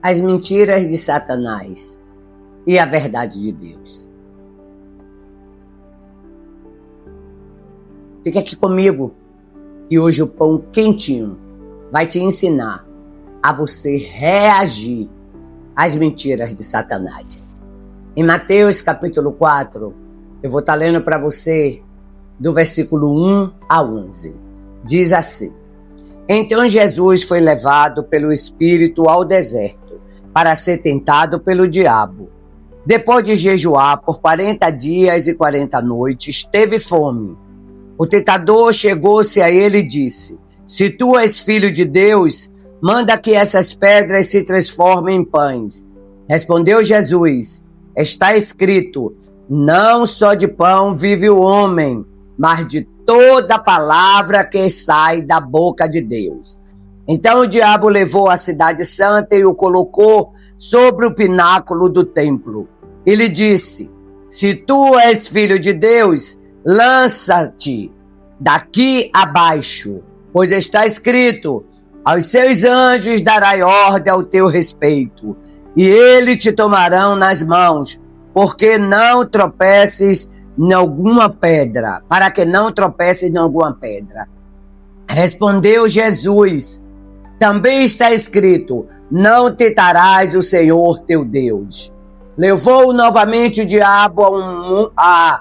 as mentiras de Satanás e a verdade de Deus. Fica aqui comigo, que hoje o pão quentinho vai te ensinar a você reagir às mentiras de Satanás. Em Mateus capítulo 4, eu vou estar lendo para você do versículo 1 a 11. Diz assim: Então Jesus foi levado pelo Espírito ao deserto para ser tentado pelo diabo. Depois de jejuar por 40 dias e 40 noites, teve fome. O tentador chegou-se a ele e disse: Se tu és filho de Deus, manda que essas pedras se transformem em pães. Respondeu Jesus: Está escrito, não só de pão vive o homem, mas de toda palavra que sai da boca de Deus. Então o diabo levou a cidade santa e o colocou sobre o pináculo do templo. E lhe disse: Se tu és filho de Deus, lança-te daqui abaixo, pois está escrito, aos seus anjos dará ordem ao teu respeito, e eles te tomarão nas mãos, porque não tropeces em alguma pedra, para que não tropeces em alguma pedra. Respondeu Jesus: Também está escrito, não tentarás o Senhor teu Deus. Levou novamente o diabo a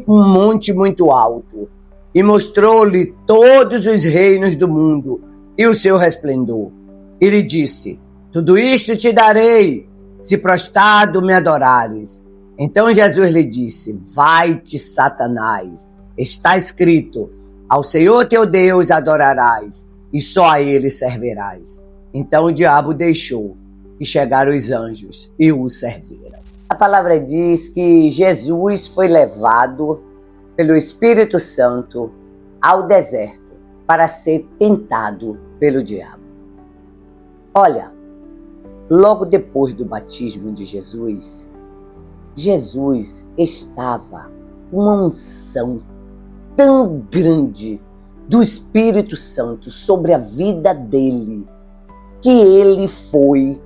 um monte muito alto, e mostrou-lhe todos os reinos do mundo e o seu resplendor. E lhe disse: Tudo isto te darei, se prostrado me adorares. Então Jesus lhe disse: Vai-te, Satanás, está escrito, ao Senhor teu Deus adorarás, e só a ele servirás. Então o diabo deixou, e chegaram os anjos, e o serviram. A palavra diz que Jesus foi levado pelo Espírito Santo ao deserto para ser tentado pelo diabo. Olha, logo depois do batismo de Jesus, Jesus estava com uma unção tão grande do Espírito Santo sobre a vida dele, que ele foi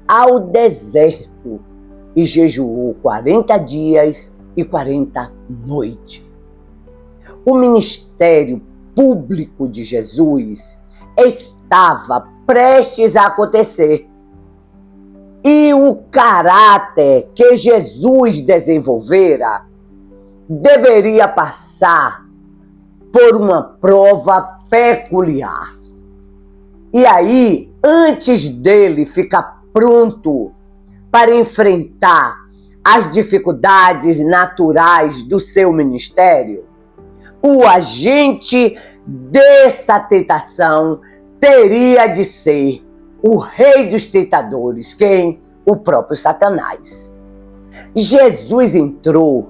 ao deserto e jejuou 40 dias e 40 noites. O ministério público de Jesus estava prestes a acontecer. E o caráter que Jesus desenvolvera deveria passar por uma prova peculiar. E aí, antes dele ficar pronto para enfrentar as dificuldades naturais do seu ministério, o agente dessa tentação teria de ser o rei dos tentadores, quem? O próprio Satanás. Jesus entrou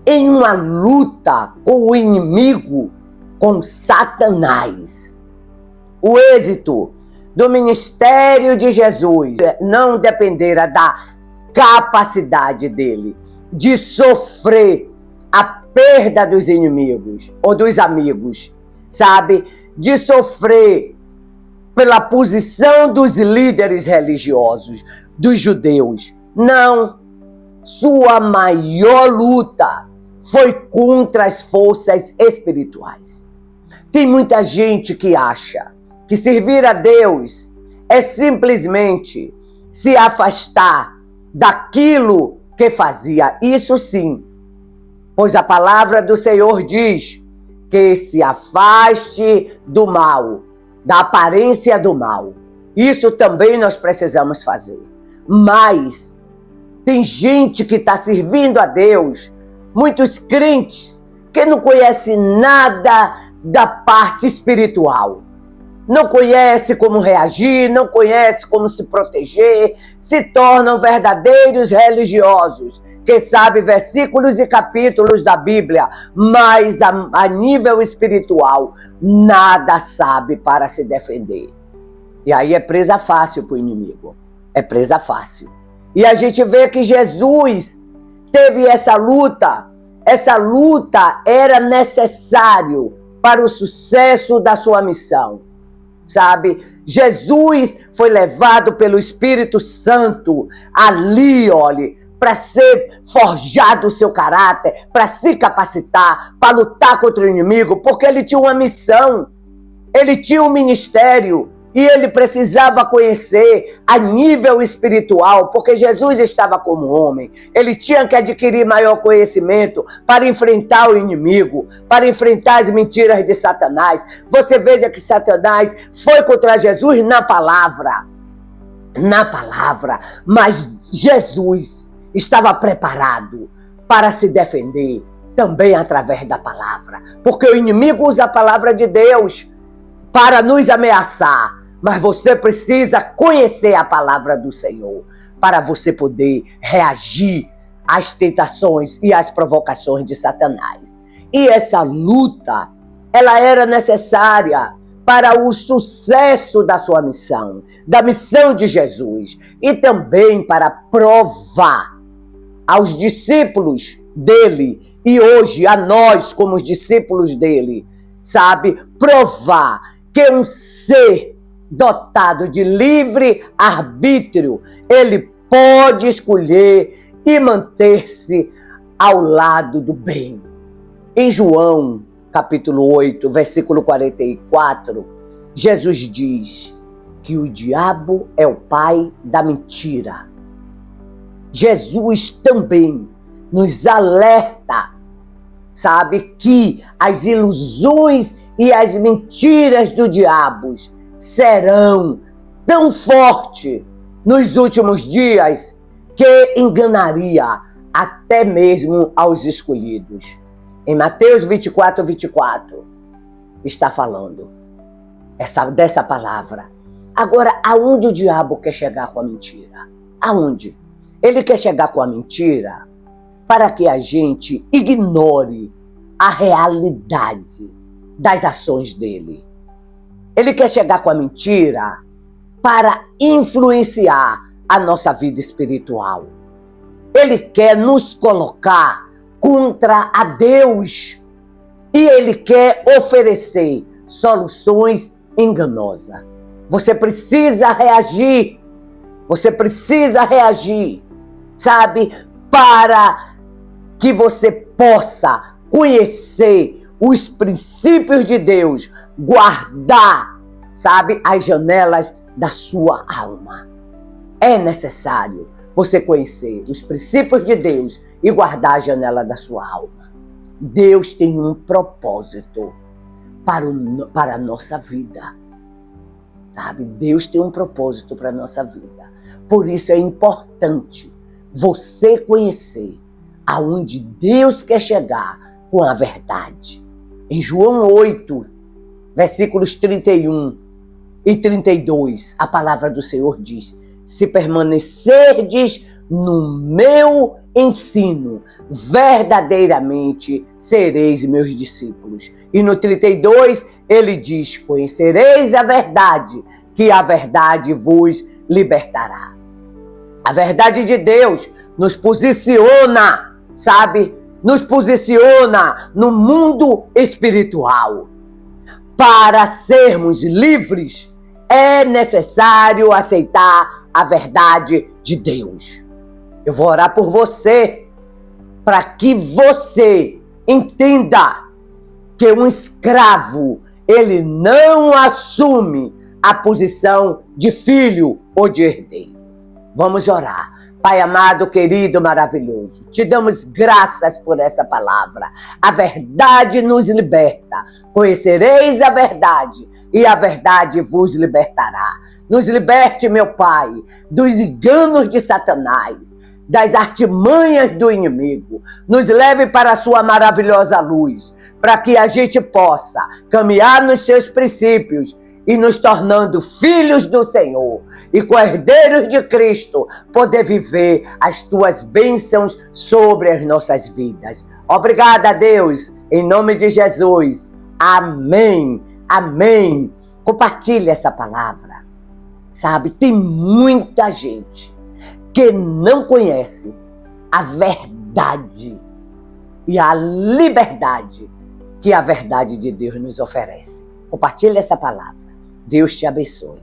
em uma luta com o inimigo, com Satanás. O êxito do ministério de Jesus não dependera da capacidade dele de sofrer a perda dos inimigos ou dos amigos, sabe? De sofrer pela posição dos líderes religiosos, dos judeus. Não. Sua maior luta foi contra as forças espirituais. Tem muita gente que acha que servir a Deus é simplesmente se afastar daquilo que fazia. Isso sim, pois a palavra do Senhor diz que se afaste do mal, da aparência do mal. Isso também nós precisamos fazer. Mas tem gente que está servindo a Deus, muitos crentes que não conhecem nada da parte espiritual. Não conhece como reagir, não conhece como se proteger, se tornam verdadeiros religiosos, que sabem versículos e capítulos da Bíblia, mas a nível espiritual nada sabe para se defender. E aí é presa fácil para o inimigo, é presa fácil. E a gente vê que Jesus teve essa luta era necessário para o sucesso da sua missão. sabe? Jesus foi levado pelo Espírito Santo ali, olhe, para ser forjado o seu caráter, para se capacitar, para lutar contra o inimigo, porque ele tinha uma missão, ele tinha um ministério, e ele precisava conhecer a nível espiritual, porque Jesus estava como homem. Ele tinha que adquirir maior conhecimento para enfrentar o inimigo, para enfrentar as mentiras de Satanás. Você veja que Satanás foi contra Jesus na palavra, mas Jesus estava preparado para se defender também através da palavra, porque o inimigo usa a palavra de Deus para nos ameaçar. Mas você precisa conhecer a palavra do Senhor para você poder reagir às tentações e às provocações de Satanás. E essa luta, ela era necessária para o sucesso da sua missão, da missão de Jesus, e também para provar aos discípulos dele, e hoje a nós como os discípulos dele, sabe, provar que um ser dotado de livre arbítrio, ele pode escolher e manter-se ao lado do bem. Em João, capítulo 8, versículo 44, Jesus diz que o diabo é o pai da mentira. Jesus também nos alerta, sabe, que as ilusões e as mentiras do diabo serão tão fortes nos últimos dias que enganaria até mesmo aos escolhidos. Em Mateus 24, 24, está falando dessa palavra. Agora, aonde o diabo quer chegar com a mentira? Aonde? Ele quer chegar com a mentira para que a gente ignore a realidade das ações dele. Ele quer chegar com a mentira para influenciar a nossa vida espiritual. Ele quer nos colocar contra a Deus. E ele quer oferecer soluções enganosas. Você precisa reagir. Você precisa reagir, sabe? Para que você possa conhecer os princípios de Deus, guardar, sabe, as janelas da sua alma. É necessário você conhecer os princípios de Deus e guardar a janela da sua alma. Deus tem um propósito para a nossa vida, sabe? Deus tem um propósito para a nossa vida. Por isso é importante você conhecer aonde Deus quer chegar com a verdade. Em João 8, versículos 31 e 32, a palavra do Senhor diz: se permanecerdes no meu ensino, verdadeiramente sereis meus discípulos. E no 32, ele diz: conhecereis a verdade, que a verdade vos libertará. A verdade de Deus nos posiciona, sabe? Nos posiciona no mundo espiritual. Para sermos livres, é necessário aceitar a verdade de Deus. Eu vou orar por você, para que você entenda que um escravo, ele não assume a posição de filho ou de herdeiro. Vamos orar. Pai amado, querido, maravilhoso, te damos graças por essa palavra. A verdade nos liberta. Conhecereis a verdade e a verdade vos libertará. Nos liberte, meu Pai, dos enganos de Satanás, das artimanhas do inimigo. Nos leve para a sua maravilhosa luz, para que a gente possa caminhar nos seus princípios e nos tornando filhos do Senhor e co-herdeiros de Cristo, poder viver as tuas bênçãos sobre as nossas vidas. Obrigada, Deus, em nome de Jesus. Amém, amém. Compartilhe essa palavra. Sabe, tem muita gente que não conhece a verdade e a liberdade que a verdade de Deus nos oferece. Compartilhe essa palavra. Deus te abençoe.